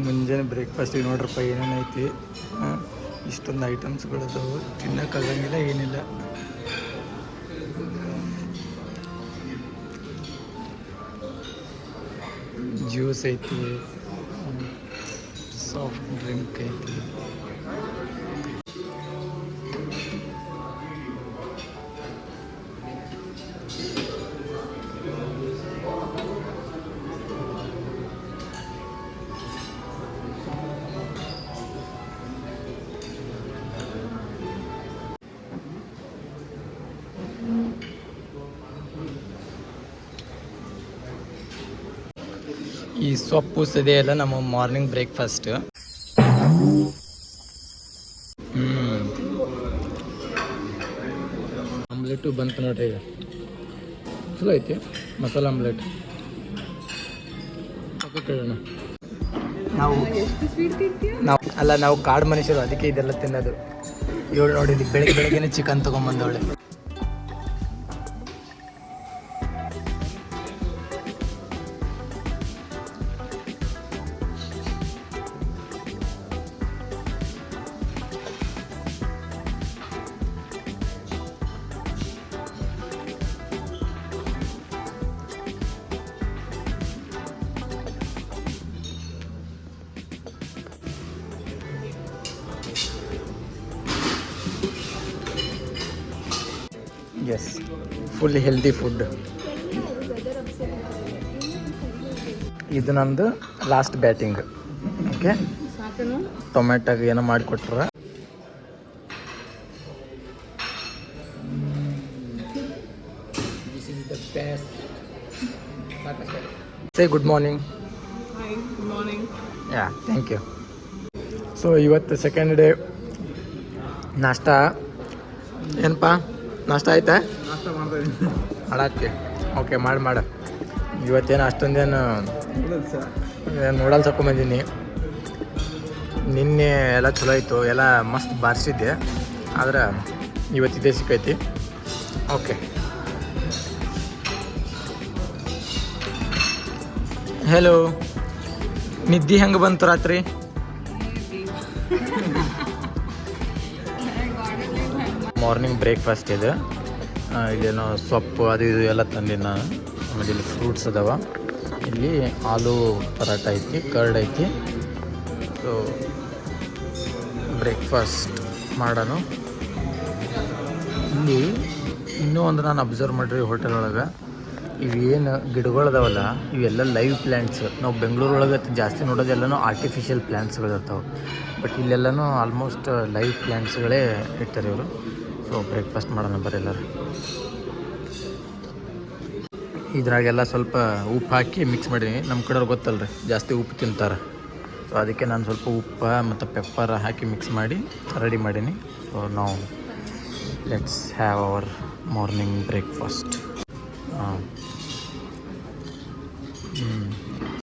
ಮುಂಜಾನೆ ಬ್ರೇಕ್ಫಾಸ್ಟಿಗೆ ನೋಡ್ರಪ್ಪ ಏನೇನೈತಿ. ಇಷ್ಟೊಂದು ಐಟಮ್ಸ್ಗಳದಾವು, ತಿನ್ನೋಕ್ಕಾಗಂಗಿಲ್ಲ ಏನಿಲ್ಲ. ಜ್ಯೂಸ್ ಐತಿ, ಸಾಫ್ಟ್ ಡ್ರಿಂಕ್ ಐತಿ. ಈ ಸೊಪ್ಪು ಸದೆ ಎಲ್ಲ ನಮ್ಮ ಮಾರ್ನಿಂಗ್ ಬ್ರೇಕ್ಫಾಸ್ಟ್. ಆಮ್ಲೆಟು ಬಂತು ನೋಡ್ರಿ ಈಗ. ಚಲೋ ಐತಿ ಮಸಾಲ ಆಮ್ಲೆಟ್. ಕೇಳೋಣ. ನಾವು ಕಾಡು ಮನುಷ್ಯರು, ಅದಕ್ಕೆ ಇದೆಲ್ಲ ತಿನ್ನೋದು. ಇವಳು ನೋಡಿ ಬೆಳಗ್ಗೆನೆ ಚಿಕನ್ ತೊಗೊಂಬಂದವಳೆ. Yes, full healthy food. ಇದು ನಮ್ಮದು ಲಾಸ್ಟ್ ಬ್ಯಾಟಿಂಗ್. ಓಕೆ, ಟೊಮೆಟೊಗೆ ಏನೋ ಮಾಡಿಕೊಟ್ರ. This is the best. Say good morning. Good morning. Yeah, thank you. So ಇವತ್ತು ಸೆಕೆಂಡ್ ಡೇ. ನಾಷ್ಟ ಏನಪ್ಪ? ನಾಷ್ಟ ಆಯ್ತಾ? ನಾಷ್ಟ ಮಾಡ್ತಾಯಿದ್ದೀನಿ. ಮಾಡಕ್ಕೆ ಓಕೆ, ಮಾಡು. ಇವತ್ತೇನು ಅಷ್ಟೊಂದೇನು ನೂಡಲ್ಸ್ ಹಾಕೊಂಬಂದೀನಿ. ನಿನ್ನೆ ಎಲ್ಲ ಚಲೋ ಆಯಿತು, ಎಲ್ಲ ಮಸ್ತ್ ಬಾರಿಸಿದ್ದೆ. ಆದ್ರೆ ಇವತ್ತಿದ್ದೇ ಸಿಕ್ಕೈತಿ. Okay, hello. ನಿದ್ದೆ ಹೆಂಗೆ ಬಂತು ರಾತ್ರಿ? ಮಾರ್ನಿಂಗ್ ಬ್ರೇಕ್ಫಾಸ್ಟ್ ಇದು. ಇಲ್ಲೇನೋ ಸೊಪ್ಪು ಅದು ಇದು ಎಲ್ಲ ತಂದಿನಿ ನಾನು. ಆಮೇಲೆ ಇಲ್ಲಿ ಫ್ರೂಟ್ಸ್ ಅದಾವ. ಇಲ್ಲಿ ಆಲೂ ಪರಾಟ ಐತಿ, ಕರ್ಡ್ ಐತಿ. ಸೊ ಬ್ರೇಕ್ಫಾಸ್ಟ್ ಮಾಡೋಣ. ಇಲ್ಲಿ ಇನ್ನೂ ಒಂದು ನಾನು ಅಬ್ಸರ್ವ್ ಮಾಡಿರಿ ಹೋಟೆಲ್ ಒಳಗೆ, ಇವೇನು ಗಿಡಗಳದಾವಲ್ಲ ಇವೆಲ್ಲ ಲೈವ್ ಪ್ಲ್ಯಾಂಟ್ಸ್. ನಾವು ಬೆಂಗಳೂರೊಳಗೆ ಜಾಸ್ತಿ ನೋಡೋದೆಲ್ಲನೂ ಆರ್ಟಿಫಿಷಿಯಲ್ ಪ್ಲ್ಯಾಂಟ್ಸ್ಗಳಿರ್ತಾವೆ. ಬಟ್ ಇಲ್ಲೆಲ್ಲನೂ ಆಲ್ಮೋಸ್ಟ್ ಲೈವ್ ಪ್ಲ್ಯಾಂಟ್ಸ್ಗಳೇ ಇರ್ತಾರೆ ಇವರು. ಸೊ ಬ್ರೇಕ್ಫಾಸ್ಟ್ ಮಾಡೋಣ ಬರ್ರಿ ಎಲ್ಲರೂ. ಇದ್ರಾಗೆಲ್ಲ ಸ್ವಲ್ಪ ಉಪ್ಪು ಹಾಕಿ ಮಿಕ್ಸ್ ಮಾಡೀನಿ. ನಮ್ಮ ಕಡೆಯವ್ರು ಗೊತ್ತಲ್ರಿ, ಜಾಸ್ತಿ ಉಪ್ಪು ತಿಂತಾರೆ. ಸೊ ಅದಕ್ಕೆ ನಾನು ಸ್ವಲ್ಪ ಉಪ್ಪು ಮತ್ತು ಪೆಪ್ಪರ್ ಹಾಕಿ ಮಿಕ್ಸ್ ಮಾಡಿ ರೆಡಿ ಮಾಡೀನಿ. ಸೊ ನಾವು let's have our morning breakfast.